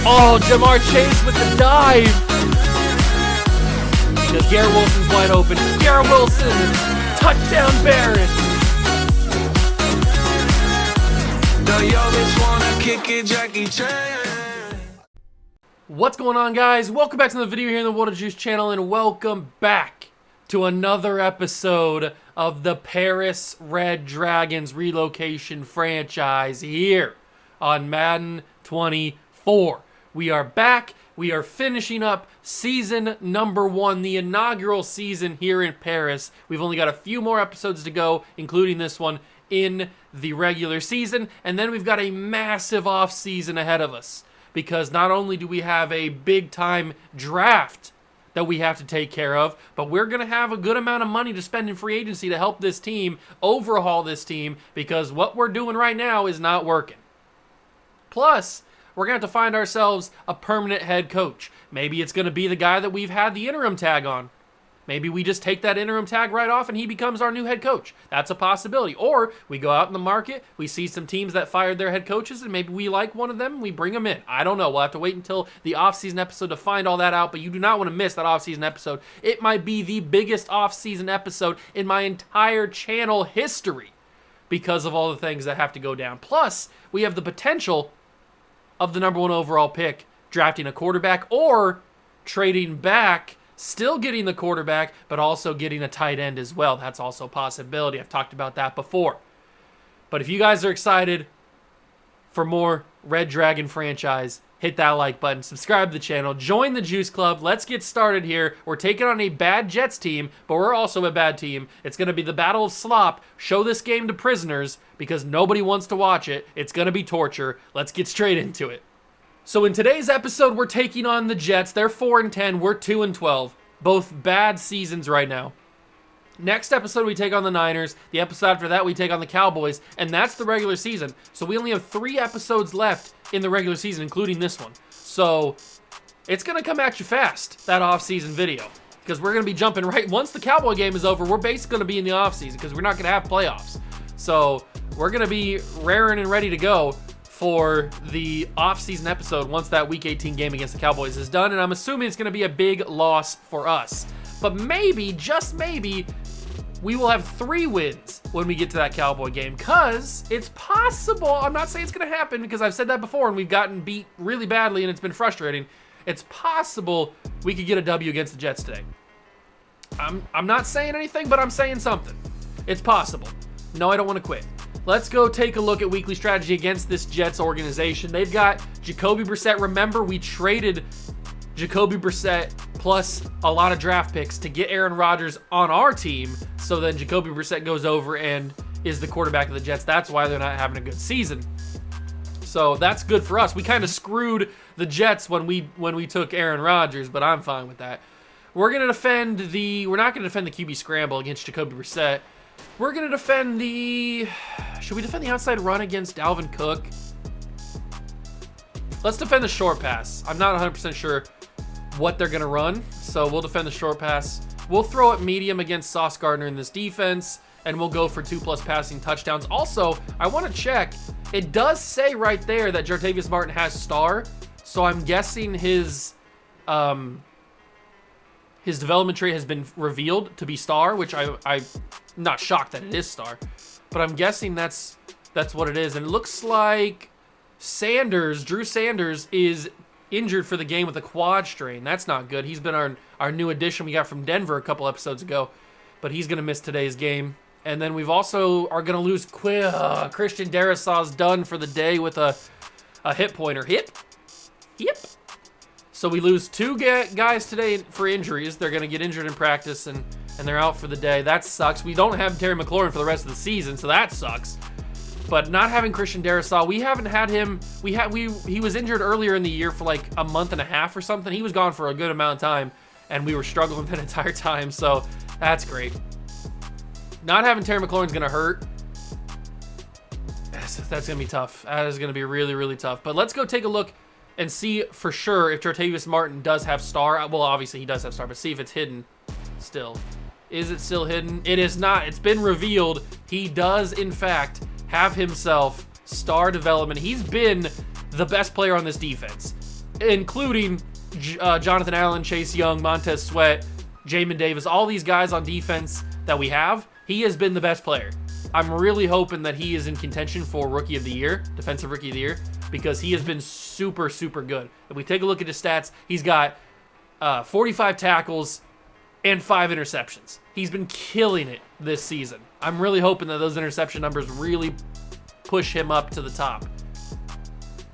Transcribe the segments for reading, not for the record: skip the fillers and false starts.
Oh, Jamar Chase with the dive. Because Garrett Wilson's wide open. Garrett Wilson, touchdown Byron. What's going on, guys? Welcome back to the video here in the Water Juice channel, and welcome back to another episode of the Paris Red Dragons Relocation franchise here on Madden 24. We are back. We are finishing up season number 1, the inaugural season here in Paris. We've only got a few more episodes to go, including this one, in the regular season. And then we've got a massive off season ahead of us, because not only do we have a big-time draft that we have to take care of, but we're going to have a good amount of money to spend in free agency to help this team, overhaul this team, because what we're doing right now is not working. Plus, we're going to have to find ourselves a permanent head coach. Maybe it's going to be the guy that we've had the interim tag on. Maybe we just take that interim tag right off and he becomes our new head coach. That's a possibility. Or we go out in the market, we see some teams that fired their head coaches, and maybe we like one of them, we bring them in. I don't know. We'll have to wait until the offseason episode to find all that out, but you do not want to miss that offseason episode. It might be the biggest offseason episode in my entire channel history because of all the things that have to go down. Plus, we have the potential of the number 1 overall pick drafting a quarterback, or trading back, still getting the quarterback, but also getting a tight end as well. That's also a possibility. I've talked about that before. But if you guys are excited for more Red Dragon franchise, hit that like button, subscribe to the channel, join the Juice Club. Let's get started here. We're taking on a bad Jets team, but we're also a bad team. It's going to be the battle of slop. Show this game to prisoners because nobody wants to watch it. It's going to be torture. Let's get straight into it. So in today's episode, we're taking on the Jets. They're 4-10. We're 2-12. Both bad seasons right now. Next episode, we take on the Niners. The episode after that, we take on the Cowboys. And that's the regular season. So we only have 3 episodes left in the regular season, including this one. So it's going to come at you fast, that off-season video. Because we're going to be jumping right... Once the Cowboy game is over, we're basically going to be in the off-season because we're not going to have playoffs. So we're going to be raring and ready to go for the off-season episode once that Week 18 game against the Cowboys is done, and I'm assuming it's going to be a big loss for us. But maybe, just maybe, we will have 3 wins when we get to that Cowboy game, because it's possible, I'm not saying it's going to happen, because I've said that before, and we've gotten beat really badly, and it's been frustrating. It's possible we could get a W against the Jets today. I'm not saying anything, but I'm saying something. It's possible. No, I don't want to quit. Let's go take a look at weekly strategy against this Jets organization. They've got Jacoby Brissett. Remember, we traded Jacoby Brissett plus a lot of draft picks to get Aaron Rodgers on our team. So then Jacoby Brissett goes over and is the quarterback of the Jets. That's why they're not having a good season. So that's good for us. We kind of screwed the Jets when we took Aaron Rodgers, but I'm fine with that. We're not going to defend the QB scramble against Jacoby Brissett. We're going to defend the... Should we defend the outside run against Dalvin Cook? Let's defend the short pass. I'm not 100% sure what they're going to run, so we'll defend the short pass. We'll throw it medium against Sauce Gardner in this defense, and we'll go for 2+ passing touchdowns. Also, I want to check. It does say right there that Jartavius Martin has star, so I'm guessing his development trait has been revealed to be star, which I'm not shocked that it is star, but I'm guessing that's what it is. And it looks like Drew Sanders is injured for the game with a quad strain. That's not good. He's been our new addition we got from Denver a couple episodes ago, but he's going to miss today's game. And then we've also are going to lose Christian Darrisaw's done for the day with a hip pointer. Hip. So we lose 2 guys today for injuries. They're going to get injured in practice, and they're out for the day. That sucks. We don't have Terry McLaurin for the rest of the season, so that sucks. But not having Christian Darrisaw, we haven't had him. He was injured earlier in the year for like a month and a half or something. He was gone for a good amount of time, and we were struggling that entire time, so that's great. Not having Terry McLaurin's going to hurt. That's going to be tough. That is going to be really, really tough. But let's go take a look and see for sure if Jartavius Martin does have star. Well, obviously he does have star, but see if it's hidden still. Is it still hidden? It is not. It's been revealed. He does, in fact, have himself star development. He's been the best player on this defense, including Jonathan Allen, Chase Young, Montez Sweat, Jamin Davis, all these guys on defense that we have. He has been the best player. I'm really hoping that he is in contention for Rookie of the Year, Defensive Rookie of the Year, because he has been super, super good. If we take a look at his stats, he's got 45 tackles and 5 interceptions. He's been killing it this season. I'm really hoping that those interception numbers really push him up to the top.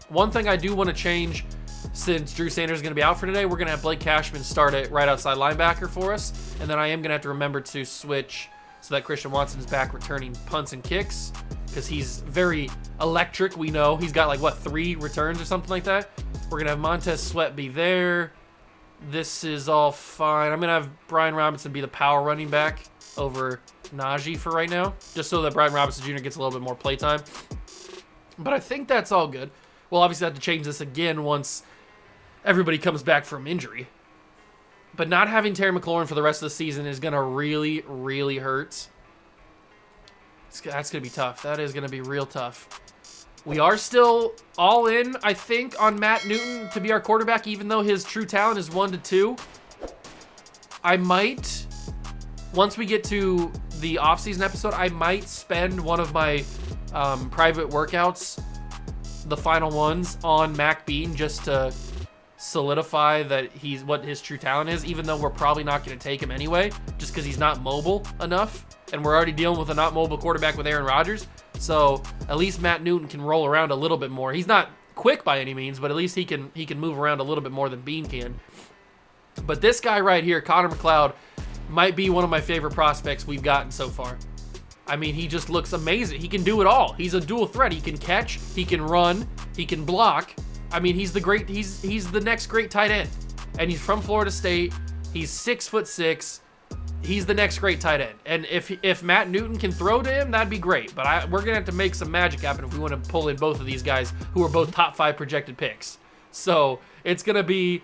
One thing I do want to change, since Drew Sanders is going to be out for today, we're going to have Blake Cashman start at right outside linebacker for us, and then I am going to have to remember to switch so that Christian Watson's back returning punts and kicks, because he's very electric. We know he's got like, what, 3 returns or something like that. We're going to have Montez Sweat be there. This is all fine. I'm going to have Brian Robinson be the power running back over Najee for right now, just so that Brian Robinson Jr. gets a little bit more playtime. But I think that's all good. We'll obviously have to change this again once everybody comes back from injury. But not having Terry McLaurin for the rest of the season is going to really, really hurt. That's going to be tough. That is going to be real tough. We are still all in, I think, on Matt Newton to be our quarterback, even though his true talent is 1 to 2. I might, once we get to the offseason episode, I might spend one of my private workouts, the final ones, on Mac Bean just to solidify that he's what his true talent is, even though we're probably not going to take him anyway, just because he's not mobile enough, and we're already dealing with a not mobile quarterback with Aaron Rodgers. So at least Matt Newton can roll around a little bit more. He's not quick by any means, but at least he can move around a little bit more than Bean can. But this guy right here, Connor McLeod, might be one of my favorite prospects we've gotten so far. I mean, he just looks amazing. He can do it all. He's a dual threat. He can catch, he can run, he can block. I mean, he's the next great tight end. And he's from Florida State. He's 6'6". He's the next great tight end. And if Matt Newton can throw to him, that'd be great. But we're going to have to make some magic happen if we want to pull in both of these guys who are both top 5 projected picks. So it's going to be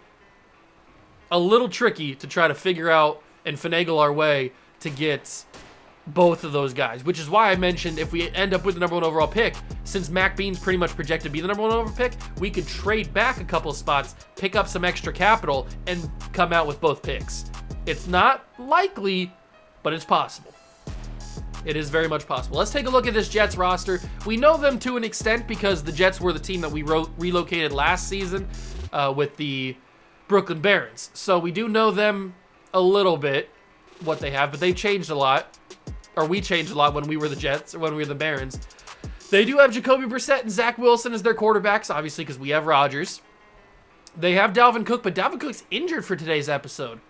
a little tricky to try to figure out and finagle our way to get both of those guys, which is why I mentioned if we end up with the number 1 overall pick, since Mac Bean's pretty much projected to be the number 1 overall pick, we could trade back a couple of spots, pick up some extra capital, and come out with both picks. It's not likely, but it's possible. It is very much possible. Let's take a look at this Jets roster. We know them to an extent because the Jets were the team that we relocated last season with the Brooklyn Barons. So we do know them a little bit, what they have, but they've changed a lot. Or we changed a lot when we were the Jets, or when we were the Barons. They do have Jacoby Brissett and Zach Wilson as their quarterbacks, obviously, because we have Rodgers. They have Dalvin Cook, but Dalvin Cook's injured for today's episode.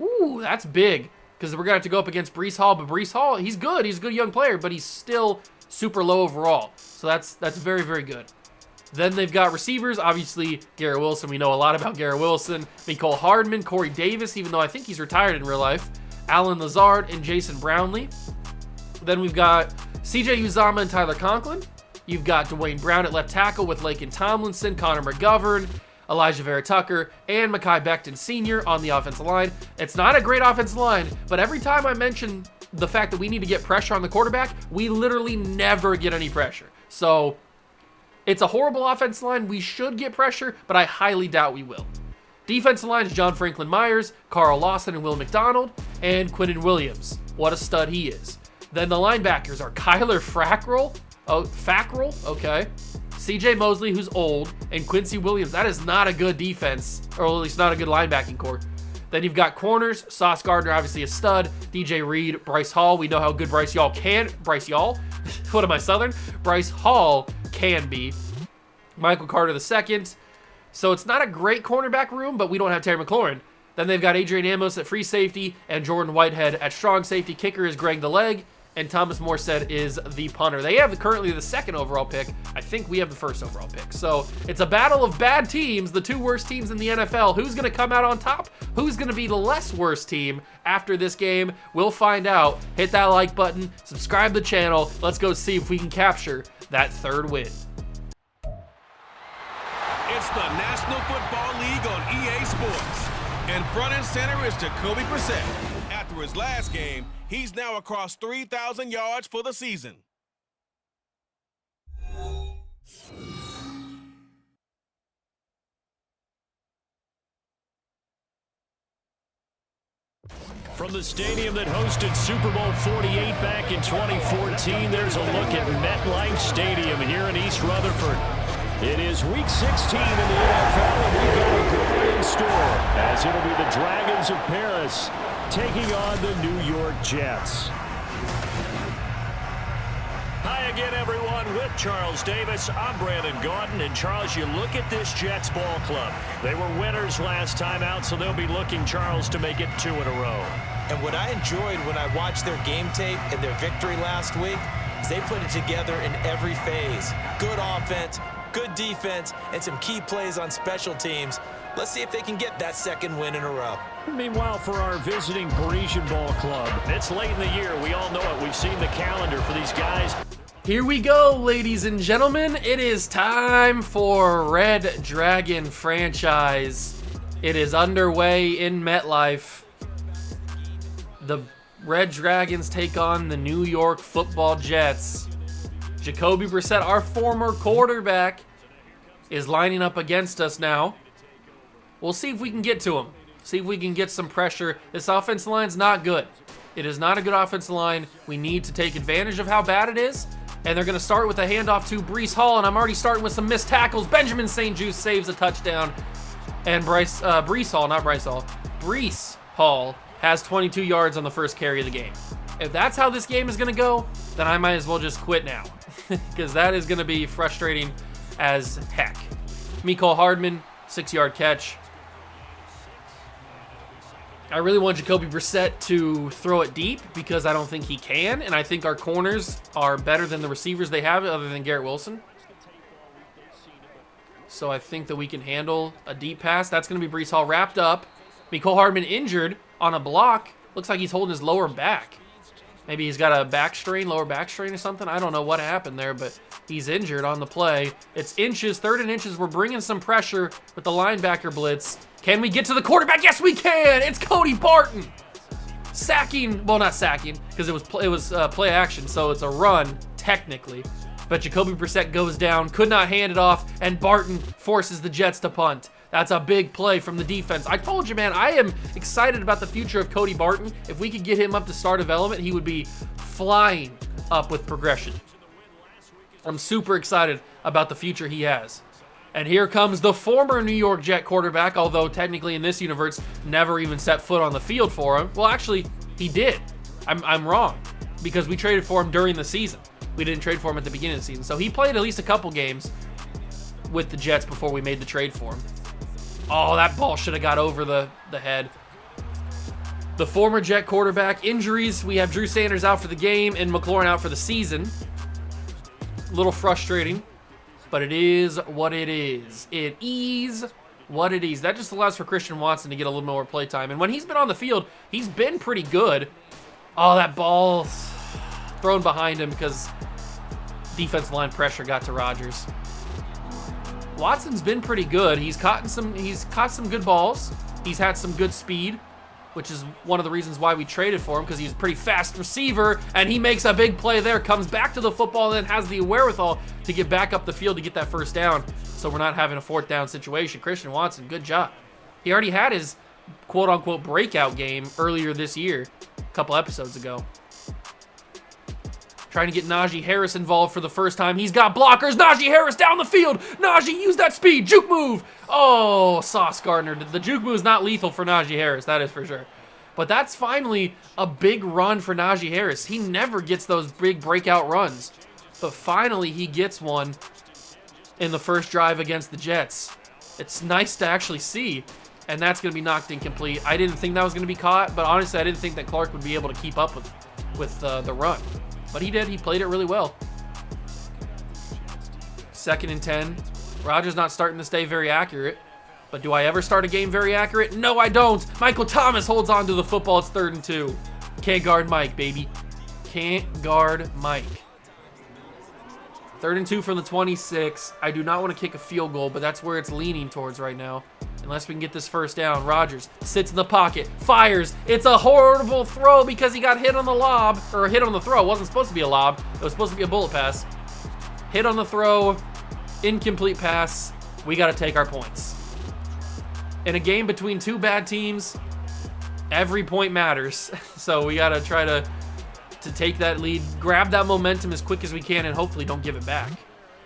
Ooh, that's big, because we're going to have to go up against Breece Hall. But Breece Hall, he's good. He's a good young player, but he's still super low overall. So that's very, very good. Then they've got receivers, obviously, Garrett Wilson. We know a lot about Garrett Wilson. Mecole Hardman, Corey Davis, even though I think he's retired in real life. Alan Lazard and Jason Brownlee. Then we've got CJ Uzomah and Tyler Conklin. You've got Dwayne Brown at left tackle with Laken Tomlinson, Connor McGovern, Elijah Vera Tucker, and Mekhi Becton Sr. on the offensive line. It's not a great offensive line, but every time I mention the fact that we need to get pressure on the quarterback, we literally never get any pressure. So it's a horrible offensive line. We should get pressure, but I highly doubt we will. Defensive line is John Franklin Myers, Carl Lawson and Will McDonald, and Quinnen Williams. What a stud he is. Then the linebackers are Kyler Fackrell, okay. CJ Mosley, who's old, and Quincy Williams. That is not a good defense, or at least not a good linebacking core. Then you've got corners, Sauce Gardner, obviously a stud, DJ Reed, Bryce Hall. We know how good Bryce Hall can be. Michael Carter II. So it's not a great cornerback room, but we don't have Terry McLaurin. Then they've got Adrian Amos at free safety and Jordan Whitehead at strong safety. Kicker is Greg the Leg, and Thomas Morstead is the punter. They have currently the 2nd overall pick. I think we have the 1st overall pick. So it's a battle of bad teams, the 2 worst teams in the NFL. Who's going to come out on top? Who's going to be the less worst team after this game? We'll find out. Hit that like button, subscribe to the channel. Let's go see if we can capture that 3rd win. It's the National Football League on EA Sports. And front and center is Jacoby Brissett. After his last game, he's now across 3,000 yards for the season. From the stadium that hosted Super Bowl 48 back in 2014, there's a look at MetLife Stadium here in East Rutherford. It is Week 16 in the NFL, and we've got a great in store, as it'll be the Dragons of Paris taking on the New York Jets. Hi again, everyone. With Charles Davis, I'm Brandon Gaudin. And Charles, you look at this Jets ball club. They were winners last time out, so they'll be looking, Charles, to make it 2 in a row. And what I enjoyed when I watched their game tape and their victory last week is they put it together in every phase. Good offense, good defense, and some key plays on special teams. Let's see if they can get that second win in a row. Meanwhile, for our visiting Parisian ball club, it's late in the year. We all know it. We've seen the calendar for these guys. Here we go, ladies and gentlemen. It is time for Red Dragon franchise. It is underway in MetLife. The Red Dragons take on the New York Football Jets. Jacoby Brissett, our former quarterback, is lining up against us now. We'll see if we can get to him. See if we can get some pressure. This offensive line's not good. It is not a good offensive line. We need to take advantage of how bad it is. And they're going to start with a handoff to Breece Hall, and I'm already starting with some missed tackles. Benjamin St-Juste saves a touchdown. And Breece Hall has 22 yards on the first carry of the game. If that's how this game is going to go, then I might as well just quit now. Because that is going to be frustrating as heck. Mecole Hardman, 6-yard catch. I really want Jacoby Brissett to throw it deep because I don't think he can, and I think our corners are better than the receivers they have other than Garrett Wilson. So I think that we can handle a deep pass. That's going to be Breece Hall wrapped up. Mecole Hardman injured on a block. Looks like he's holding his lower back. Maybe he's got a lower back strain or something. I don't know what happened there, but he's injured on the play. It's inches, 3rd and inches. We're bringing some pressure with the linebacker blitz. Can we get to the quarterback? Yes, we can. It's Cody Barton. Not sacking, because it was play action, so it's a run, technically. But Jacoby Brissett goes down, could not hand it off, and Barton forces the Jets to punt. That's a big play from the defense. I told you, man, I am excited about the future of Cody Barton. If we could get him up to star development, he would be flying up with progression. I'm super excited about the future he has. And here comes the former New York Jet quarterback, although technically in this universe, never even set foot on the field for him. Well, actually, he did. I'm wrong, because we traded for him during the season. We didn't trade for him at the beginning of the season. So he played at least a couple games with the Jets before we made the trade for him. Oh, that ball should have got over the head. The former Jet quarterback, injuries. We have Drew Sanders out for the game and McLaurin out for the season. A little frustrating, but it is what it is. It is what it is. That just allows for Christian Watson to get a little more play time. And when he's been on the field, he's been pretty good. Oh, that ball thrown behind him because defensive line pressure got to Rodgers. Watson's been pretty good. He's caught some good balls. He's had some good speed, which is one of the reasons why we traded for him, because he's a pretty fast receiver, and he makes a big play there, comes back to the football, and then has the wherewithal to get back up the field to get that first down, so we're not having a 4th down situation. Christian Watson, good job. He already had his quote-unquote breakout game earlier this year, a couple episodes ago. Trying to get Najee Harris involved for the first time. He's got blockers. Najee Harris down the field. Najee, use that speed. Juke move. Oh, Sauce Gardner. The juke move is not lethal for Najee Harris. That is for sure. But that's finally a big run for Najee Harris. He never gets those big breakout runs. But finally he gets one in the first drive against the Jets. It's nice to actually see. And that's going to be knocked incomplete. I didn't think that was going to be caught. But honestly, I didn't think that Clark would be able to keep up with the run. But he did. He played it really well. 2nd and 10. Rodgers not starting this day very accurate. But do I ever start a game very accurate? No, I don't. Michael Thomas holds on to the football. It's 3rd and 2. Can't guard Mike, baby. Can't guard Mike. 3rd and 2 from the 26. I do not want to kick a field goal, but that's where it's leaning towards right now. Unless we can get this first down. Rodgers sits in the pocket, fires. It's a horrible throw because he got hit on the lob, or hit on the throw. It wasn't supposed to be a lob. It was supposed to be a bullet pass. Hit on the throw, incomplete pass. We got to take our points. In a game between two bad teams, Every point matters. So we got to try to take that lead, grab that momentum as quick as we can, and hopefully don't give it back.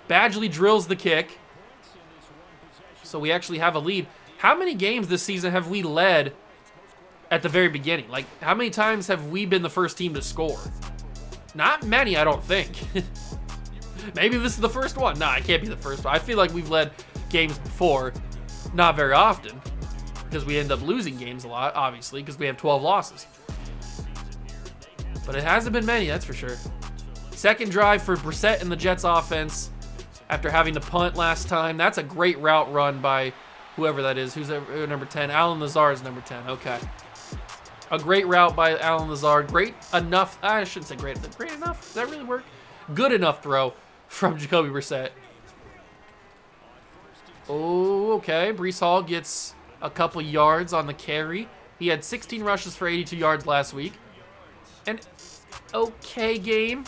Badgley drills the kick. So we actually have a lead. How many games this season have we led at the very beginning? Like, how many times have we been the first team to score? Not many, I don't think. Maybe this is the first one. Nah, it can't be the first one. I feel like we've led games before, not very often, because we end up losing games a lot, obviously, because we have 12 losses. But it hasn't been many, that's for sure. Second drive for Brissett and the Jets offense after having to punt last time. That's a great route run by whoever that is. Who's number 10? Alan Lazard is number 10. Okay. A great route by Alan Lazard. Great enough. I shouldn't say great. Great enough? Does that really work? Good enough throw from Jacoby Brissett. Oh, okay. Breece Hall gets a couple yards on the carry. He had 16 rushes for 82 yards last week. An okay game.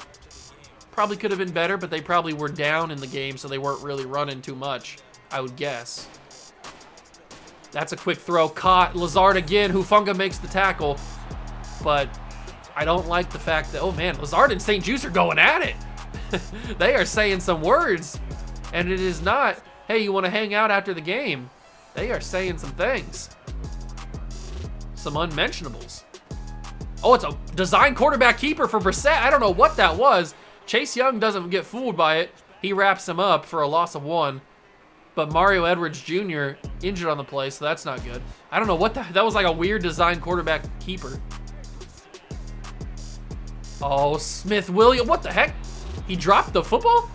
Probably could have been better, but they probably were down in the game, so they weren't really running too much, I would guess. That's a quick throw. Caught. Lazard again. Hufanga makes the tackle. But I don't like the fact that, oh man, Lazard and St. Juice are going at it. They are saying some words. And it is not, hey, you want to hang out after the game. They are saying some things. Some unmentionables. Oh, it's a design quarterback keeper for Brissett. I don't know what that was. Chase Young doesn't get fooled by it. He wraps him up for a loss of 1. But Mario Edwards Jr. injured on the play, so that's not good. I don't know what that was, like a weird design quarterback keeper. Oh, Smith Williams, what the heck? He dropped the football?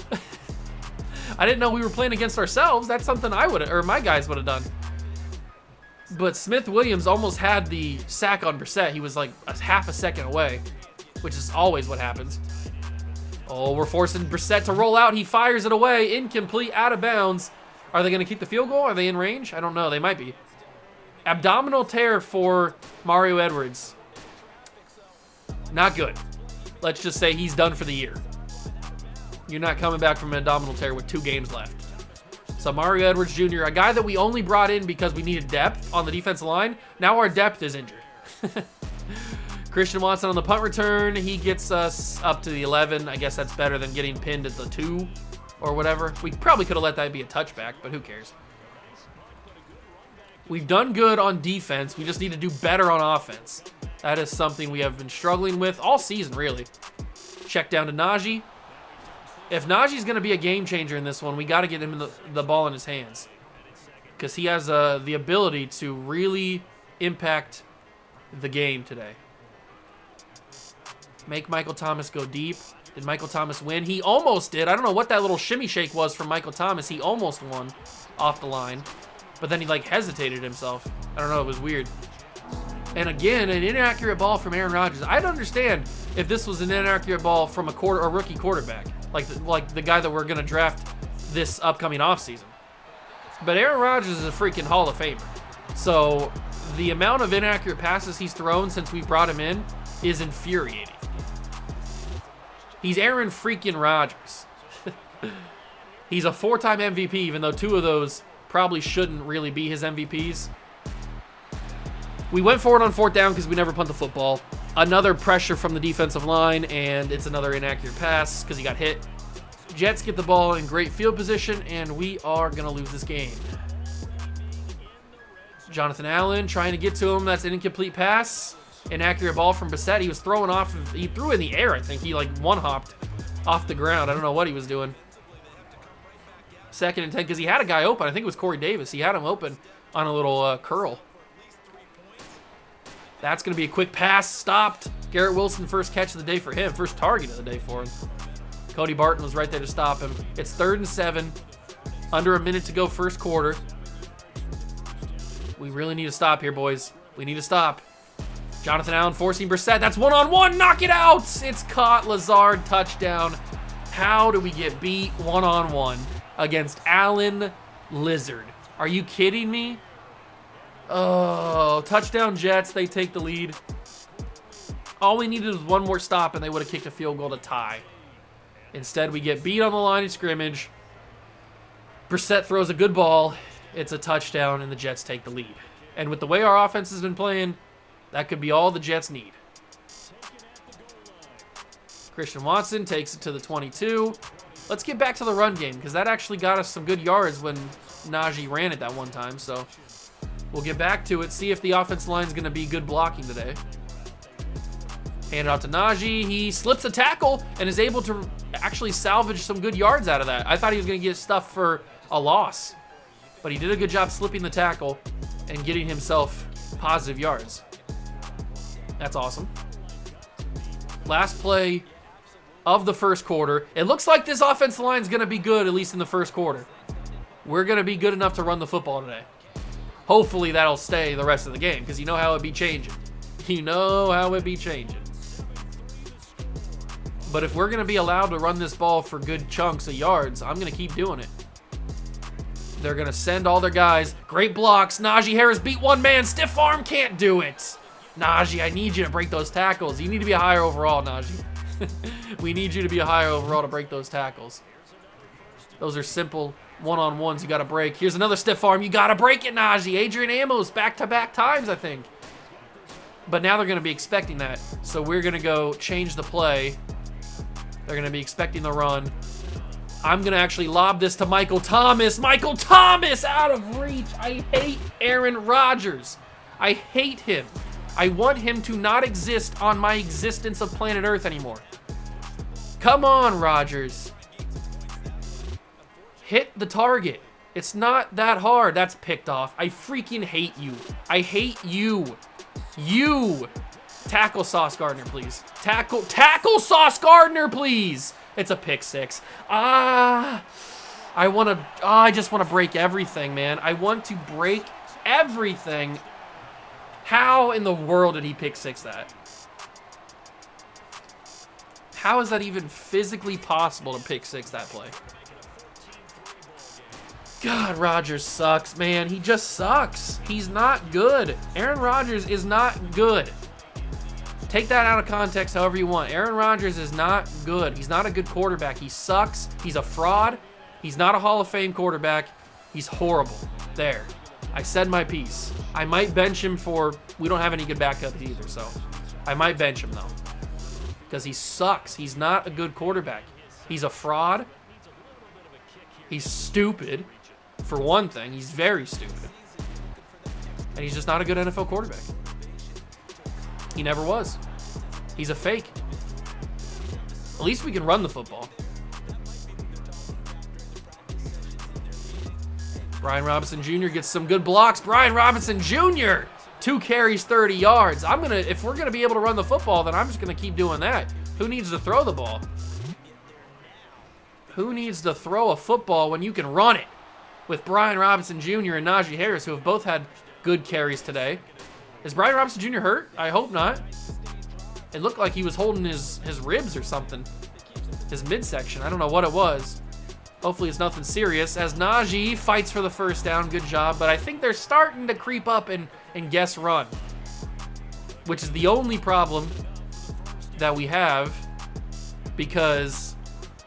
I didn't know we were playing against ourselves. That's something I would, or my guys would have done. But Smith Williams almost had the sack on Brissett. He was like a half a second away, which is always what happens. Oh, we're forcing Brissett to roll out. He fires it away, incomplete, out of bounds. Are they going to keep the field goal? Are they in range? I don't know. They might be. Abdominal tear for Mario Edwards. Not good. Let's just say he's done for the year. You're not coming back from an abdominal tear with 2 games left. So Mario Edwards Jr., a guy that we only brought in because we needed depth on the defensive line. Now our depth is injured. Christian Watson on the punt return. He gets us up to the 11. I guess that's better than getting pinned at the 2. Or whatever. We probably could have let that be a touchback, but who cares? We've done good on defense. We just need to do better on offense. That is something we have been struggling with all season, really. Check down to Najee. If Najee's going to be a game changer in this one, we got to get him the ball in his hands. Because he has the ability to really impact the game today. Make Michael Thomas go deep. Did Michael Thomas win? He almost did. I don't know what that little shimmy shake was from Michael Thomas. He almost won off the line. But then he, like, hesitated himself. I don't know. It was weird. And again, an inaccurate ball from Aaron Rodgers. I'd understand if this was an inaccurate ball from a rookie quarterback. Like the guy that we're going to draft this upcoming offseason. But Aaron Rodgers is a freaking Hall of Famer. So the amount of inaccurate passes he's thrown since we brought him in is infuriating. He's Aaron freaking Rodgers. He's a 4-time MVP, even though 2 of those probably shouldn't really be his MVPs. We went forward on 4th down because we never punt the football. Another pressure from the defensive line, and it's another inaccurate pass because he got hit. Jets get the ball in great field position, and we are going to lose this game. Jonathan Allen trying to get to him. That's an incomplete pass. Inaccurate ball from Brissett. He was throwing off. He threw in the air, I think. He like one-hopped off the ground. I don't know what he was doing. 2nd and 10 because he had a guy open. I think it was Corey Davis. He had him open on a little curl. That's going to be a quick pass. Stopped. Garrett Wilson, first catch of the day for him. First target of the day for him. Cody Barton was right there to stop him. It's 3rd and 7. Under a minute to go first quarter. We really need to stop here, boys. We need to stop. Jonathan Allen forcing Brissett. That's one-on-one. Knock it out. It's caught. Lazard, touchdown. How do we get beat one-on-one against Allen Lizard? Are you kidding me? Oh, touchdown Jets. They take the lead. All we needed was one more stop, and they would have kicked a field goal to tie. Instead, we get beat on the line of scrimmage. Brissett throws a good ball. It's a touchdown, and the Jets take the lead. And with the way our offense has been playing, That could be all the Jets need. Christian Watson takes it to the 22. Let's get back to the run game, because that actually got us some good yards when Najee ran it that one time. So we'll get back to it, see if the offensive line is going to be good blocking today. Hand it off to Najee. He slips a tackle and is able to actually salvage some good yards out of that. I thought he was going to get stuff for a loss, but he did a good job slipping the tackle and getting himself positive yards. That's awesome. Last play of the first quarter. It looks like this offensive line is going to be good, at least in the first quarter. We're going to be good enough to run the football today. Hopefully that'll stay the rest of the game, because you know how it be changing. You know how it be changing. But if we're going to be allowed to run this ball for good chunks of yards, I'm going to keep doing it. They're going to send all their guys. Great blocks. Najee Harris beat one man. Stiff arm can't do it. Najee, I need you to break those tackles. You need to be a higher overall, Najee. We need you to be a higher overall to break those tackles. Those are simple one-on-ones you got to break. Here's another stiff arm. You got to break it, Najee. Adrian Amos back-to-back times, I think. But now they're going to be expecting that. So we're going to go change the play. They're going to be expecting the run. I'm going to actually lob this to Michael Thomas. Michael Thomas out of reach. I hate Aaron Rodgers. I hate him. I want him to not exist on my existence of planet Earth anymore. Come on, Rodgers. Hit the target. It's not that hard. That's picked off. I freaking hate you. I hate you. You. Tackle Sauce Gardner, please. Tackle Sauce Gardner, please. It's a pick six. I just want to break everything, man. I want to break everything. How in the world did he pick six that? How is that even physically possible to pick six that play? God, Rodgers sucks, man. He just sucks. He's not good. Aaron Rodgers is not good. Take that out of context however you want. Aaron Rodgers is not good. He's not a good quarterback. He sucks. He's a fraud. He's not a Hall of Fame quarterback. He's horrible. There. I said my piece. I might bench him for... We don't have any good backups either, so... I might bench him, though. Because he sucks. He's not a good quarterback. He's a fraud. He's stupid. For one thing, he's very stupid. And he's just not a good NFL quarterback. He never was. He's a fake. At least we can run the football. Brian Robinson Jr. gets some good blocks. Brian Robinson Jr. 2 carries, 30 yards. If we're gonna be able to run the football, then I'm just gonna keep doing that. Who needs to throw the ball? Who needs to throw a football when you can run it? With Brian Robinson Jr. and Najee Harris, who have both had good carries today. Is Brian Robinson Jr. hurt? I hope not. It looked like he was holding his ribs or something. His midsection. I don't know what it was. Hopefully it's nothing serious. As Najee fights for the first down. Good job. But I think they're starting to creep up and guess run. Which is the only problem that we have. Because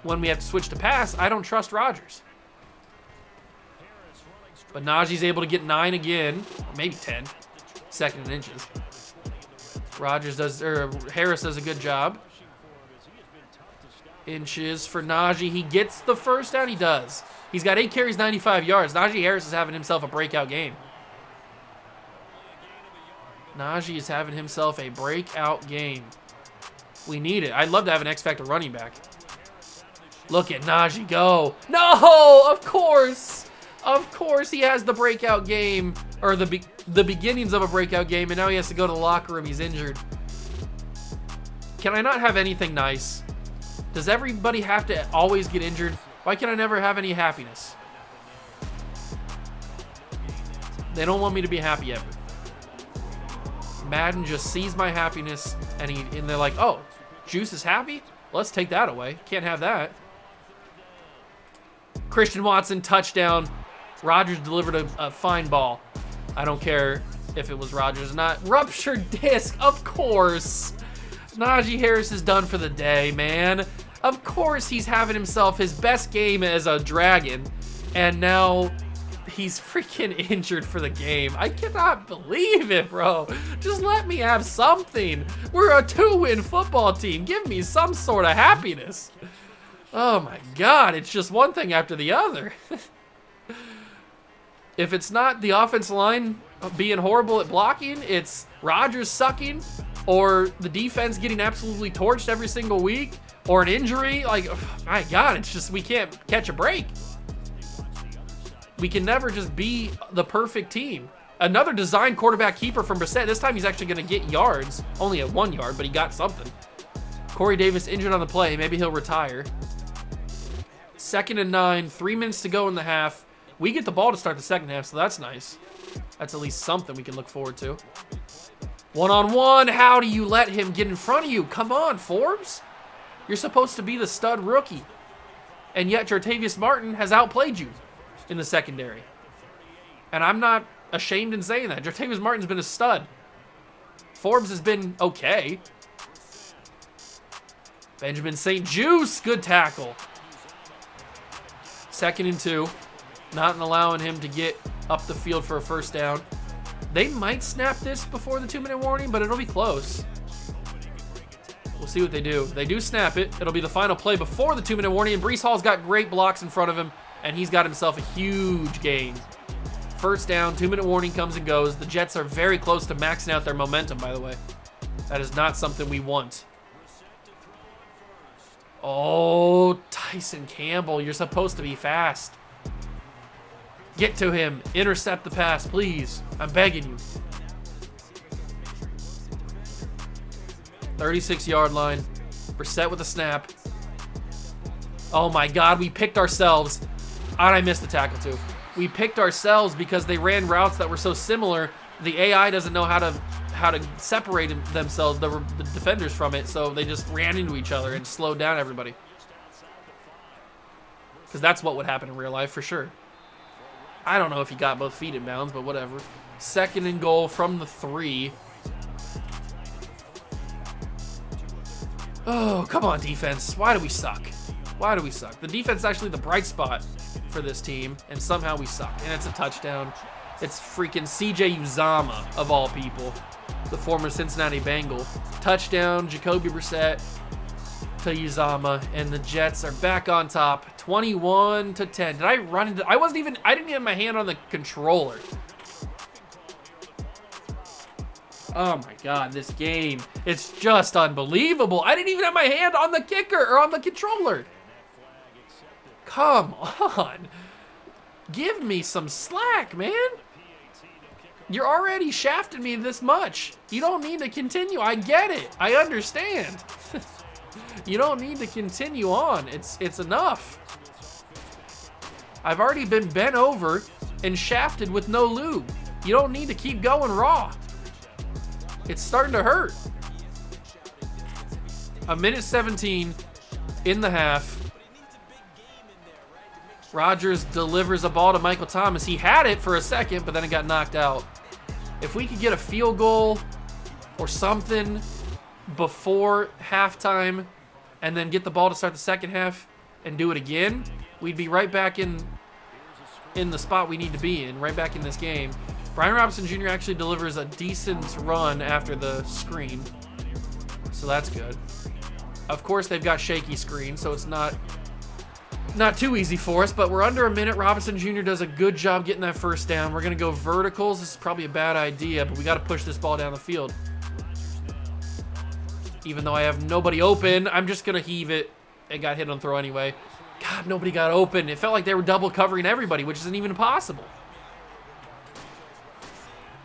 when we have to switch to pass, I don't trust Rodgers. But Najee's able to get 9 again. Or maybe 10. Second in inches. Harris does a good job. Inches for Najee. He gets the first down. He does. He's got 8 carries, 95 yards. Najee Harris is having himself a breakout game. Najee is having himself a breakout game. We need it. I'd love to have an X-Factor running back. Look at Najee go. No, of course. Of course he has the breakout game, or the beginnings of a breakout game, and now he has to go to the locker room. He's injured. Can I not have anything nice? Does everybody have to always get injured? Why can I never have any happiness? They don't want me to be happy ever. Madden just sees my happiness, and they're like, oh, Juice is happy? Let's take that away. Can't have that. Christian Watson, touchdown. Rodgers delivered a fine ball. I don't care if it was Rodgers or not. Ruptured disc, of course. Najee Harris is done for the day, man. Of course he's having himself his best game as a Dragon. And now he's freaking injured for the game. I cannot believe it, bro. Just let me have something. We're a 2-win football team. Give me some sort of happiness. Oh my God, it's just one thing after the other. If it's not the offensive line being horrible at blocking, it's Rodgers sucking, or the defense getting absolutely torched every single week, or an injury. Like, my God, it's just we can't catch a break. We can never just be the perfect team. Another design quarterback keeper from Brissett. This time he's actually going to get yards. Only at 1 yard, but he got something. Corey Davis injured on the play. Maybe he'll retire. 2nd and 9, 3 minutes to go in the half. We get the ball to start the second half, so that's nice. That's at least something we can look forward to. 1-on-1. How do you let him get in front of you? Come on, Forbes. You're supposed to be the stud rookie. And yet Jartavius Martin has outplayed you in the secondary. And I'm not ashamed in saying that. Jartavius Martin's been a stud. Forbes has been okay. Benjamin St. Juice, good tackle. 2nd and 2. Not allowing him to get up the field for a first down. They might snap this before the 2-minute warning, but it'll be close. We'll see what they do. They do snap it. It'll be the final play before the 2-minute warning, and Breece Hall's got great blocks in front of him, and he's got himself a huge gain. First down, 2-minute warning comes and goes. The Jets are very close to maxing out their momentum, by the way. That is not something we want. Oh, Tyson Campbell, you're supposed to be fast. Get to him. Intercept the pass, please. I'm begging you. 36-yard line. Brissett with a snap. Oh my God, we picked ourselves. And I missed the tackle too. We picked ourselves because they ran routes that were so similar. The AI doesn't know how to separate themselves, the defenders, from it, so they just ran into each other and slowed down everybody. Because that's what would happen in real life for sure. I don't know if he got both feet in bounds, but whatever. 2nd and goal from the 3. Oh, come on, defense. Why do we suck? Why do we suck? The defense is actually the bright spot for this team, and somehow we suck. And it's a touchdown. It's freaking CJ Uzomah, of all people, the former Cincinnati Bengal. Touchdown, Jacoby Brissett to Uzomah, and the Jets are back on top, 21-10. Did I run into? I didn't even have my hand on the controller. Oh my God, this game, it's just unbelievable. I didn't even have my hand on the kicker or on the controller. Come on. Give me some slack, man. You're already shafting me this much. You don't need to continue. I get it. I understand. You don't need to continue on. It's enough. I've already been bent over and shafted with no lube. You don't need to keep going raw. It's starting to hurt. 1:17 in the half. Rodgers delivers a ball to Michael Thomas. He had it for a second, but then it got knocked out. If we could get a field goal or something before halftime and then get the ball to start the second half and do it again, we'd be right back in the spot we need to be in, right back in this game. Brian Robinson Jr. actually delivers a decent run after the screen, so that's good. Of course, they've got shaky screen, so it's not too easy for us, but we're under a minute. Robinson Jr. does a good job getting that first down. We're going to go verticals. This is probably a bad idea, but we got to push this ball down the field. Even though I have nobody open, I'm just going to heave it. It got hit on throw anyway. God, nobody got open. It felt like they were double covering everybody, which isn't even possible.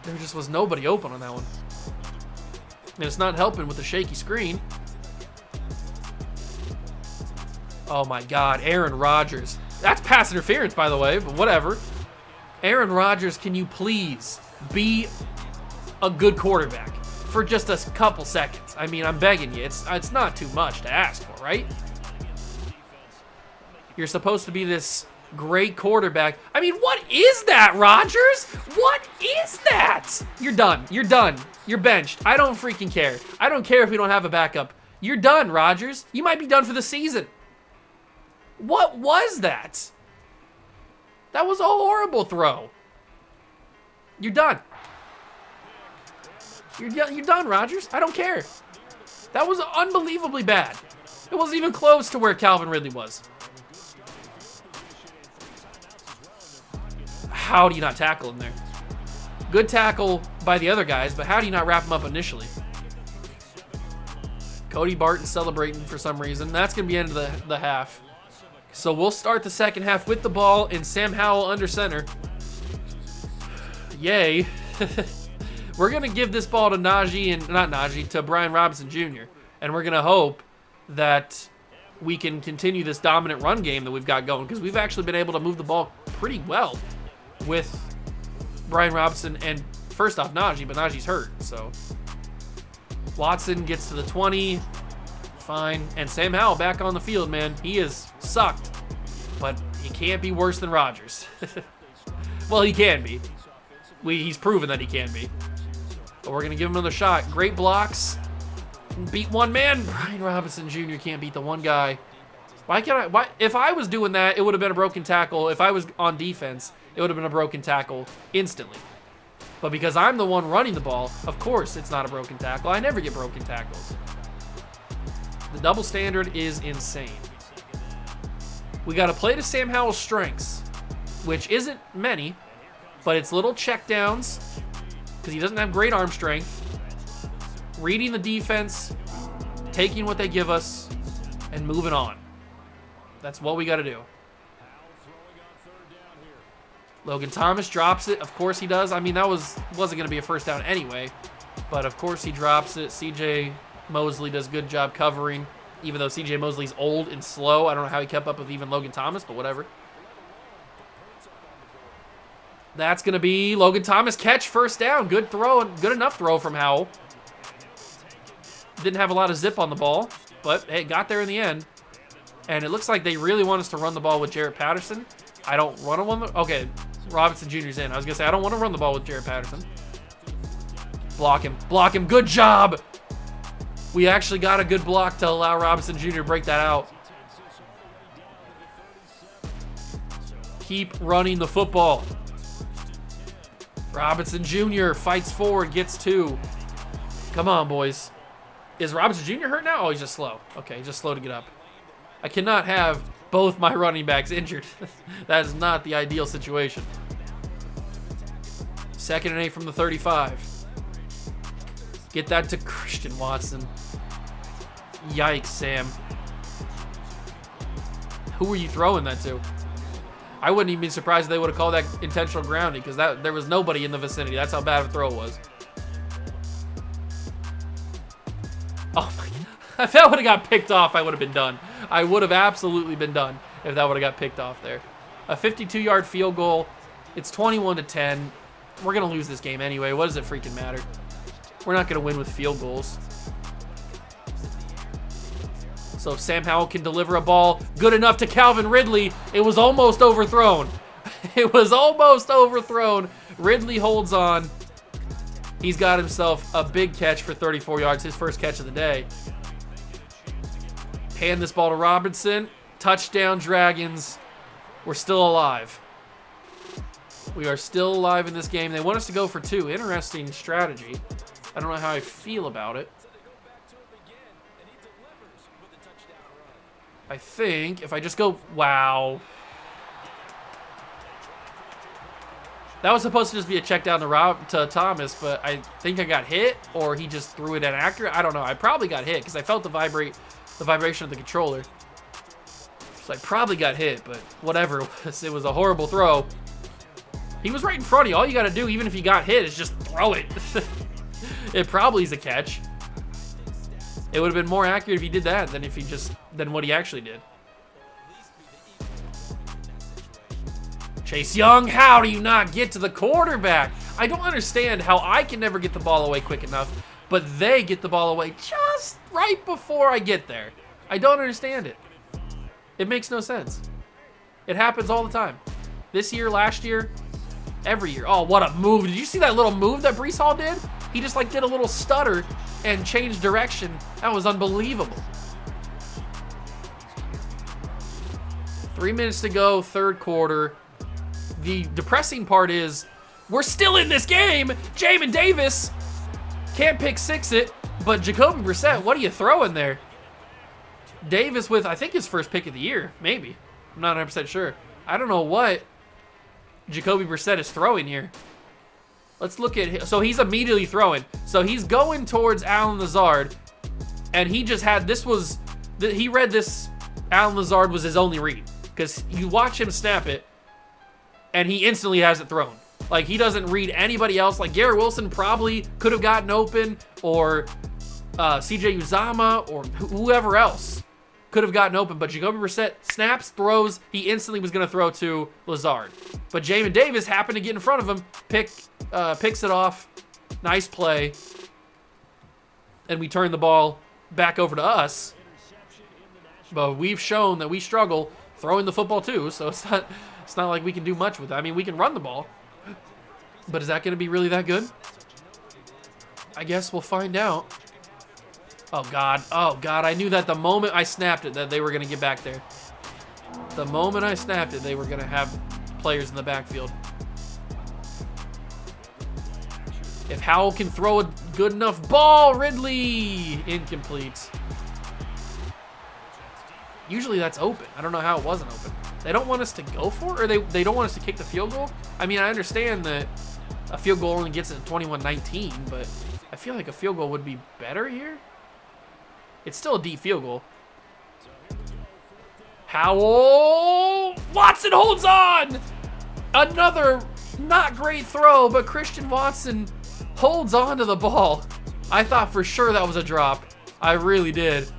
There just was nobody open on that one. And it's not helping with the shaky screen. Oh my God, Aaron Rodgers. That's pass interference, by the way, but whatever. Aaron Rodgers, can you please be a good quarterback for just a couple seconds? I mean, I'm begging you. It's not too much to ask for, right? You're supposed to be this great quarterback. I mean, what is that, Rodgers? What is that? You're done. You're done. You're benched. I don't freaking care. I don't care if we don't have a backup. You're done, Rodgers. You might be done for the season. What was that? That was a horrible throw. You're done. You're done, Rodgers. I don't care. That was unbelievably bad. It wasn't even close to where Calvin Ridley was. How do you not tackle him there? Good tackle by the other guys, but how do you not wrap him up initially? Cody Barton celebrating for some reason. That's going to be the end of the half. So we'll start the second half with the ball and Sam Howell under center. Yay. We're going to give this ball to to Brian Robinson Jr. And we're going to hope that we can continue this dominant run game that we've got going, because we've actually been able to move the ball pretty well with Brian Robinson and, first off, Najee, but Najee's hurt, so. Watson gets to the 20. Fine. And Sam Howell back on the field, man. He has sucked, but he can't be worse than Rodgers. Well, he can be. He's proven that he can be. But we're going to give him another shot. Great blocks. Beat one man. Brian Robinson Jr. can't beat the one guy. Why can't I? Why? If I was doing that, it would have been a broken tackle. If I was on defense, it would have been a broken tackle instantly. But because I'm the one running the ball, of course it's not a broken tackle. I never get broken tackles. The double standard is insane. We got to play to Sam Howell's strengths, which isn't many, but it's little checkdowns because he doesn't have great arm strength. Reading the defense, taking what they give us, and moving on. That's what we got to do. Logan Thomas drops it. Of course he does. I mean, that wasn't going to be a first down anyway, but of course he drops it. CJ Mosley does a good job covering, even though CJ Mosley's old and slow. I don't know how he kept up with even Logan Thomas, but whatever. That's going to be Logan Thomas catch, first down. Good throw, and good enough throw from Howell. Didn't have a lot of zip on the ball, but hey, got there in the end. And it looks like they really want us to run the ball with Jarrett Patterson. I don't want to run the... Okay, Robinson Jr.'s in. I was going to say, I don't want to run the ball with Jarrett Patterson. Block him. Block him. Good job. We actually got a good block to allow Robinson Jr. to break that out. Keep running the football. Robinson Jr. fights forward, gets two. Come on, boys. Is Robinson Jr. hurt now? Oh, he's just slow. Okay, he's just slow to get up. I cannot have both my running backs injured. That is not the ideal situation. 2nd and 8 from the 35. Get that to Christian Watson. Yikes, Sam. Who were you throwing that to? I wouldn't even be surprised if they would have called that intentional grounding, because there was nobody in the vicinity. That's how bad of a throw it was. Oh my God. If that would have got picked off, I would have been done. I would have absolutely been done if that would have got picked off there. A 52-yard field goal. It's 21-10. We're going to lose this game anyway. What does it freaking matter? We're not going to win with field goals. So if Sam Howell can deliver a ball good enough to Calvin Ridley, it was almost overthrown. It was almost overthrown. Ridley holds on. He's got himself a big catch for 34 yards, his first catch of the day. Hand this ball to Robinson. Touchdown, Dragons. We're still alive. We are still alive in this game. They want us to go for two. Interesting strategy. I don't know how I feel about it. I think if I just go... Wow. That was supposed to just be a check down to Thomas, but I think I got hit, or he just threw it inaccurate. I don't know. I probably got hit because I felt the vibration of the controller. So I probably got hit, but whatever. It was a horrible throw. He was right in front of you. All you got to do, even if you got hit, is just throw it. It probably is a catch. It would have been more accurate if he did that than what he actually did. Chase Young, how do you not get to the quarterback? I don't understand how I can never get the ball away quick enough, but they get the ball away just right before I get there. I don't understand it. It makes no sense. It happens all the time. This year, last year, every year. Oh, what a move. Did you see that little move that Breece Hall did? He just did a little stutter and changed direction. That was unbelievable. 3 minutes to go, third quarter. the depressing part is we're still in this game. Jamin Davis can't pick six it, but Jacoby Brissett, what are you throwing there? Davis with, I think, his first pick of the year, maybe. I'm not 100% sure. I don't know what Jacoby Brissett is throwing here. Let's look at him. So he's immediately throwing. So he's going towards Allen Lazard, and he just had, he read this, Allen Lazard was his only read. Because you watch him snap it, and he instantly has it thrown. Like, he doesn't read anybody else. Like, Garrett Wilson probably could have gotten open, or CJ Uzama, or whoever else could have gotten open. But Jacoby Brissett snaps, throws. He instantly was going to throw to Lazard. But Jamin Davis happened to get in front of him, picks it off. Nice play. And we turn the ball back over to us. But we've shown that we struggle throwing the football too, so it's not like we can do much with it. I mean, we can run the ball, but is that going to be really that good? I guess we'll find out. Oh God, I knew that the moment I snapped it that they were going to get back there. The moment I snapped it, they were going to have players in the backfield. If Howell can throw a good enough ball, Ridley, incomplete. Usually that's open. I don't know how it wasn't open. They don't want us to go for it, or they don't want us to kick the field goal? I mean, I understand that a field goal only gets it 21-19, but I feel like a field goal would be better here. It's still a deep field goal. Howell! Watson holds on! Another not great throw, but Christian Watson holds on to the ball. I thought for sure that was a drop. I really did.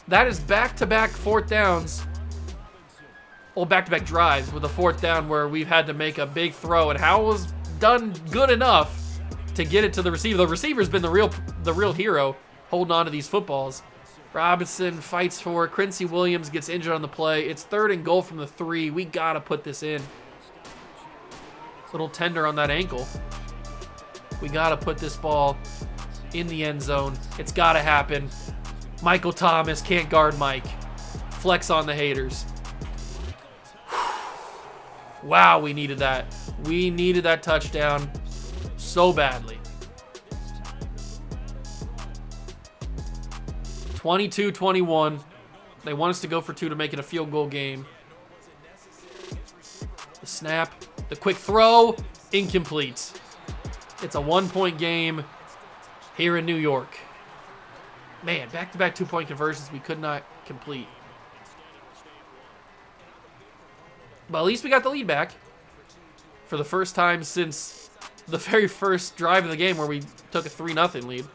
That is back-to-back fourth downs. Well, back-to-back drives with a fourth down where we've had to make a big throw, and Howell's done good enough to get it to the receiver. The receiver's been the real hero holding on to these footballs. Robinson fights for it. Quincy Williams gets injured on the play. It's 3rd and goal from the 3. We gotta put this in. Little tender on that ankle. We gotta put this ball in the end zone. It's gotta happen. Michael Thomas can't guard Mike. Flex on the haters. Wow, we needed that. We needed that touchdown so badly. 22-21. They want us to go for 2 to make it a field goal game. The snap, the quick throw, incomplete. It's a 1-point game here in New York. Man, back-to-back 2-point conversions we could not complete. But at least we got the lead back for the first time since the very first drive of the game where we took a 3-0 lead.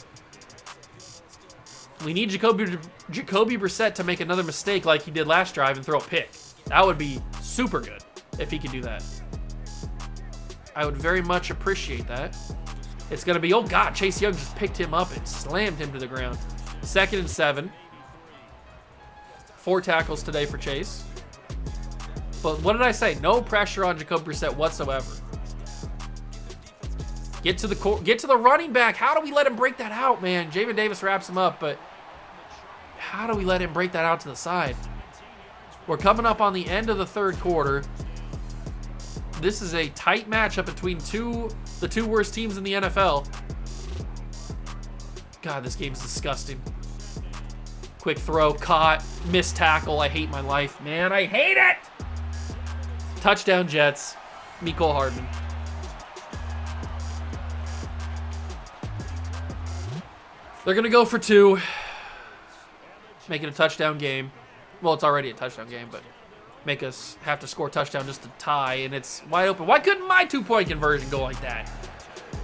We need Jacoby Brissett to make another mistake like he did last drive and throw a pick. That would be super good if he could do that. I would very much appreciate that. It's going to be, oh God, Chase Young just picked him up and slammed him to the ground. 2nd and 7. 4 tackles today for Chase. But what did I say? No pressure on Jacoby Brissett whatsoever. Get to the running back. How do we let him break that out, man? Jamin Davis wraps him up, but how do we let him break that out to the side? We're coming up on the end of the 3rd quarter. This is a tight matchup between the two worst teams in the NFL. God, this game's disgusting. Quick throw, caught, missed tackle. I hate my life, man. I hate it! Touchdown Jets. Mecole Hardman. They're going to go for 2. Make it a touchdown game. Well, it's already a touchdown game, but make us have to score a touchdown just to tie, and it's wide open. Why couldn't my 2-point conversion go like that?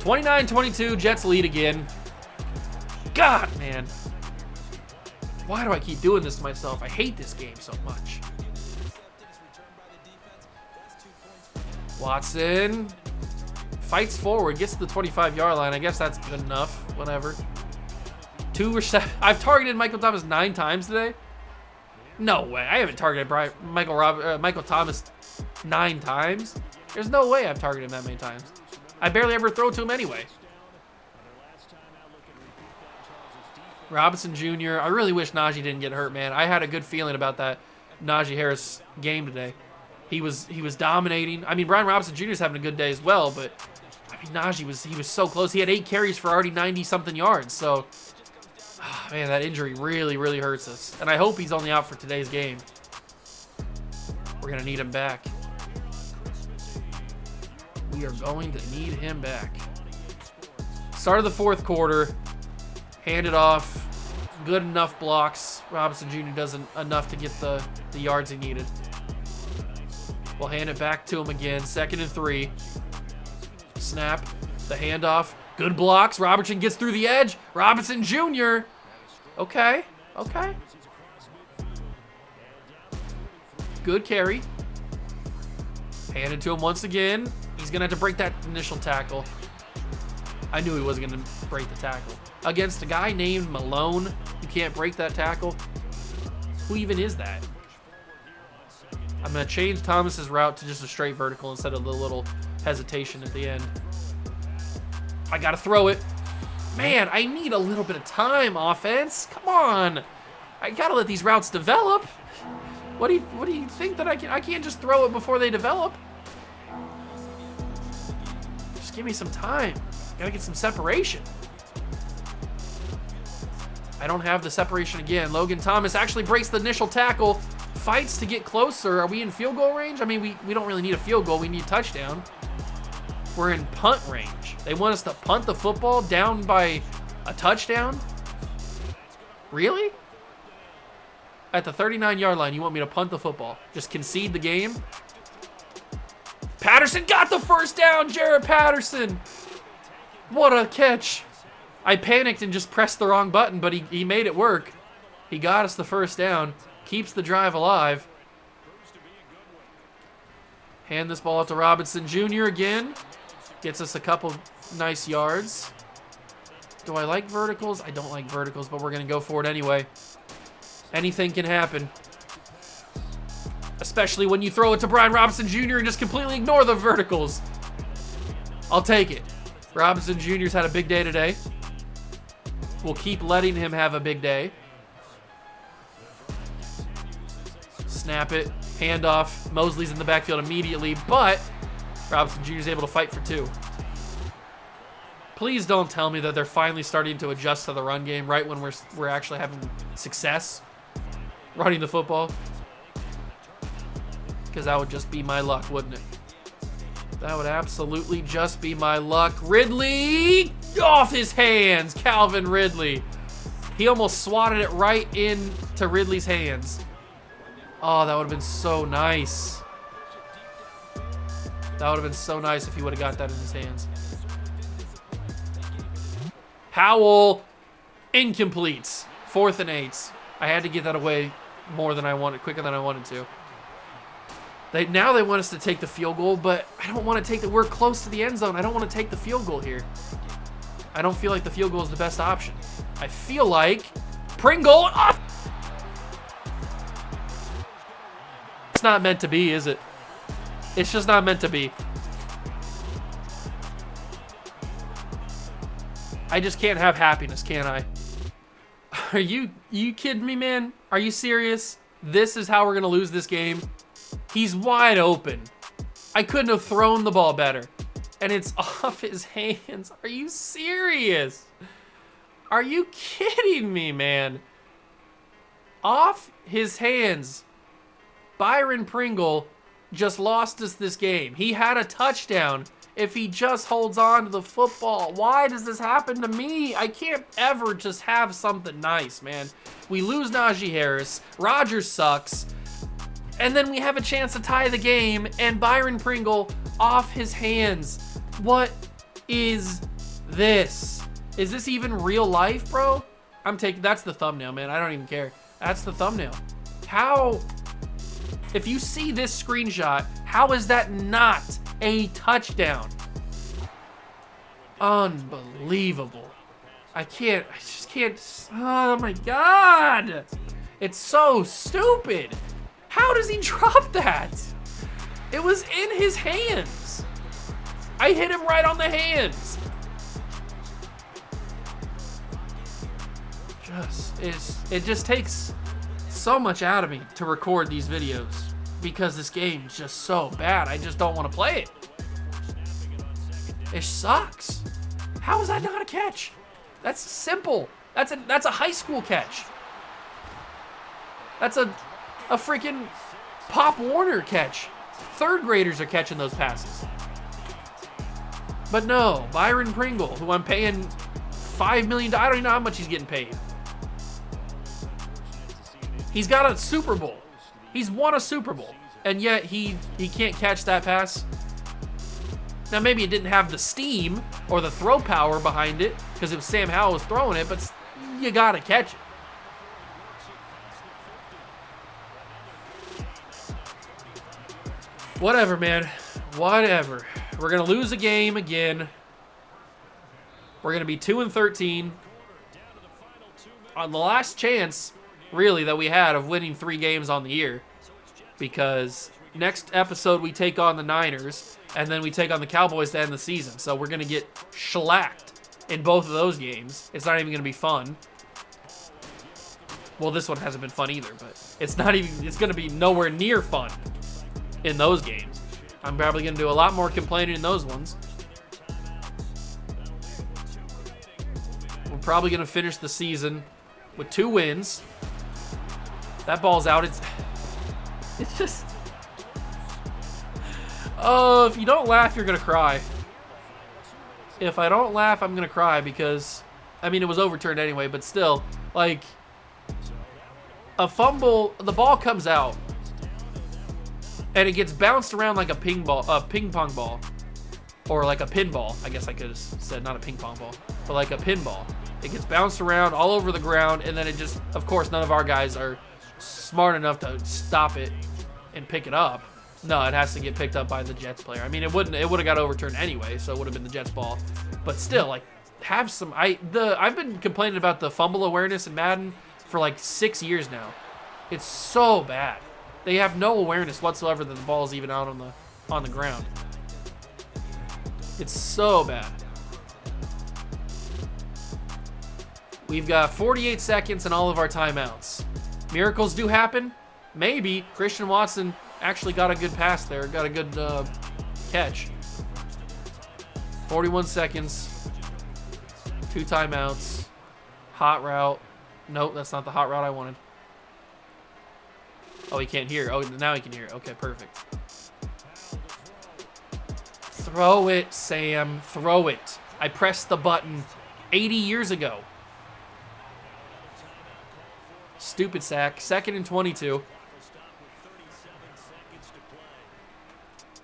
29-22, Jets lead again. God, man. Why do I keep doing this to myself? I hate this game so much. Watson fights forward, gets to the 25-yard line. I guess that's good enough. Whatever. 2 receptions. I've targeted Michael Thomas 9 times today. No way. I haven't targeted Michael Thomas 9 times. There's no way I've targeted him that many times. I barely ever throw to him anyway. Robinson Jr. I really wish Najee didn't get hurt, man. I had a good feeling about that Najee Harris game today. He was dominating. I mean, Brian Robinson Jr. is having a good day as well, but I mean, Najee was so close. He had 8 carries for already 90-something yards. So, man, that injury really, really hurts us. And I hope he's only out for today's game. We're going to need him back. We are going to need him back. Start of the 4th quarter. Hand it off. Good enough blocks. Robinson Jr. does enough to get the yards he needed. We'll hand it back to him again. 2nd and 3. Snap. The handoff. Good blocks. Robertson gets through the edge. Robinson Jr. Okay. Okay. Good carry. Hand it to him once again. He's going to have to break that initial tackle. I knew he wasn't going to break the tackle. Against a guy named Malone, you can't break that tackle. Who even is that? I'm going to change Thomas's route to just a straight vertical instead of the little hesitation at the end. I got to throw it. Man, I need a little bit of time, offense. Come on. I got to let these routes develop. What do you think that I can't just throw it before they develop? Just give me some time. Got to get some separation. I don't have the separation again. Logan Thomas actually breaks the initial tackle, fights to get closer. Are we in field goal range? I mean, we don't really need a field goal. We need a touchdown. We're in punt range. They want us to punt the football down by a touchdown? Really? At the 39-yard line, you want me to punt the football? Just concede the game? Patterson got the first down, Jared Patterson. What a catch. I panicked and just pressed the wrong button, but he made it work. He got us the first down, keeps the drive alive. Hand this ball out to Robinson Jr. again. Gets us a couple nice yards. Do I like verticals? I don't like verticals, but we're going to go for it anyway. Anything can happen. Especially when you throw it to Brian Robinson Jr. and just completely ignore the verticals. I'll take it. Robinson Jr.'s had a big day today. We'll keep letting him have a big day. Snap it. Handoff. Mosley's in the backfield immediately, but Robinson Jr. is able to fight for 2. Please don't tell me that they're finally starting to adjust to the run game right when we're actually having success running the football. Because that would just be my luck, wouldn't it? That would absolutely just be my luck. Ridley! Off his hands! Calvin Ridley. He almost swatted it right into Ridley's hands. Oh, that would have been so nice. That would have been so nice if he would have got that in his hands. Howell. Incomplete. 4th and 8. I had to get that away more than I wanted, quicker than I wanted to. Now they want us to take the field goal, but I don't want to take we're close to the end zone. I don't want to take the field goal here. I don't feel like the field goal is the best option. I feel like Pringle. Oh! It's not meant to be, is it? It's just not meant to be. I just can't have happiness, can I? Are you kidding me, man? Are you serious? This is how we're going to lose this game? He's wide open. I couldn't have thrown the ball better. And it's off his hands. Are you serious? Are you kidding me, man? Off his hands. Byron Pringle just lost us this game. He had a touchdown if he just holds on to the football. Why does this happen to me? I can't ever just have something nice, man. We lose Najee Harris. Rodgers sucks. And then we have a chance to tie the game, and Byron Pringle off his hands. What is this? Is this even real life, bro? That's the thumbnail, man. I don't even care. That's the thumbnail. How, if you see this screenshot, how is that not a touchdown? Unbelievable. I just can't. Oh my God. It's so stupid. How does he drop that? It was in his hands. I hit him right on the hands. It just takes so much out of me to record these videos. because this game's just so bad. I just don't want to play it. It sucks. How is that not a catch? That's simple. That's a high school catch. That's a freaking Pop Warner catch. Third graders are catching those passes. But no, Byron Pringle, who I'm paying $5 million. I don't even know how much he's getting paid. He's got a Super Bowl. He's won a Super Bowl. And yet he can't catch that pass. Now maybe it didn't have the steam or the throw power behind it because it was Sam Howell was throwing it, but you gotta catch it. Whatever, man. Whatever. We're gonna lose a game again. We're gonna be 2-13 on the last chance, really, that we had of winning 3 games on the year. Because next episode we take on the Niners, and then we take on the Cowboys to end the season. So we're gonna get shellacked in both of those games. It's not even gonna be fun. Well, this one hasn't been fun either, but it's not even. It's gonna be nowhere near fun in those games. I'm probably gonna do a lot more complaining in those ones. We're probably gonna finish the season with 2 wins. That ball's out. It's just. Oh, if you don't laugh, you're gonna cry. If I don't laugh, I'm gonna cry because, I mean, it was overturned anyway, but still, like, a fumble, the ball comes out, and it gets bounced around like a ping pong ball, or like a pinball. I guess I could have said not a ping pong ball, but like a pinball. It gets bounced around all over the ground, and then it just, of course, none of our guys are smart enough to stop it and pick it up. No, it has to get picked up by the Jets player. I mean, it would have got overturned anyway, so it would have been the Jets ball. But still, like, have some. I've been complaining about the fumble awareness in Madden for like 6 years now. It's so bad. They have no awareness whatsoever that the ball is even out on the ground. It's so bad. We've got 48 seconds and all of our timeouts. Miracles do happen. Maybe Christian Watson actually got a good pass there. Got a good catch. 41 seconds. 2 timeouts. Hot route. Nope, that's not the hot route I wanted. Oh, he can't hear. Oh, now he can hear. Okay, perfect. Throw it, Sam. Throw it. I pressed the button 80 years ago. Stupid sack. 2nd and 22.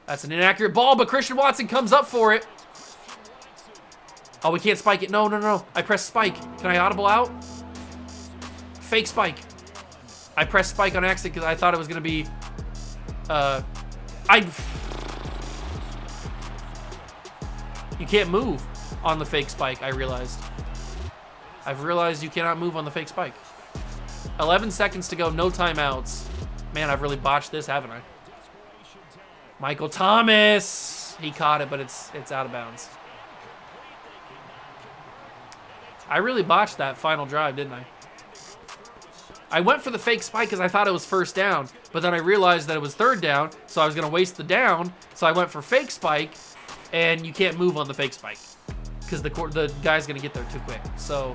That's an inaccurate ball, but Christian Watson comes up for it. Oh, we can't spike it. No, no, no. I pressed spike. Can I audible out? Fake spike. I pressed spike on accident because I thought it was going to be... You can't move on the fake spike, I realized. I've realized you cannot move on the fake spike. 11 seconds to go, no timeouts. Man, I've really botched this, haven't I? Michael Thomas! He caught it, but it's out of bounds. I really botched that final drive, didn't I? I went for the fake spike because I thought it was 1st down, but then I realized that it was 3rd down, so I was going to waste the down, so I went for fake spike, and you can't move on the fake spike because the guy's going to get there too quick. So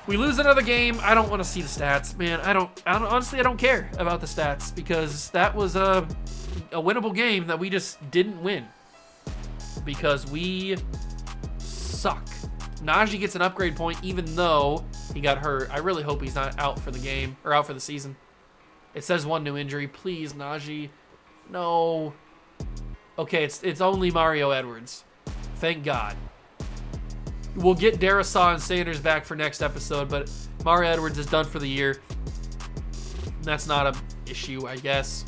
we lose another game. I don't want to see the stats, man. Honestly, I don't care about the stats because that was a winnable game that we just didn't win because we suck. Najee gets an upgrade point even though he got hurt. I really hope he's not out for the game or out for the season. It says 1 new injury. Please, Najee. No. Okay, it's only Mario Edwards. Thank God. We'll get Darisaw and Sanders back for next episode, but Mario Edwards is done for the year. That's not an issue, I guess.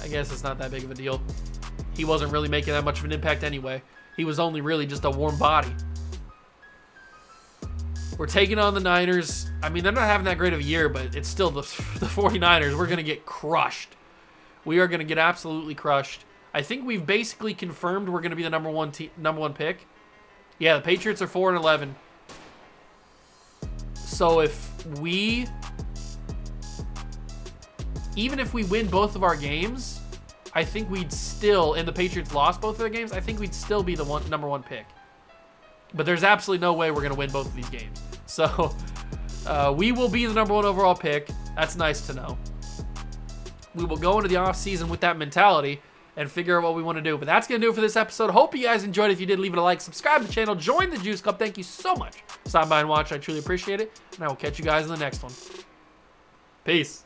I guess it's not that big of a deal. He wasn't really making that much of an impact anyway. He was only really just a warm body. We're taking on the Niners. I mean, they're not having that great of a year, but it's still the 49ers. We're going to get crushed. We are going to get absolutely crushed. I think we've basically confirmed we're going to be the number one pick. Yeah, the Patriots are 4-11. So if we even if we win both of our games, I think we'd still, and the Patriots lost both of their games, I think we'd still be the number one pick. But there's absolutely no way we're going to win both of these games. So we will be the number one overall pick. That's nice to know. We will go into the offseason with that mentality and figure out what we want to do. But that's going to do it for this episode. Hope you guys enjoyed. If you did, leave it a like, subscribe to the channel, join the Juice Club. Thank you so much for stopping by and watching. I truly appreciate it. And I will catch you guys in the next one. Peace.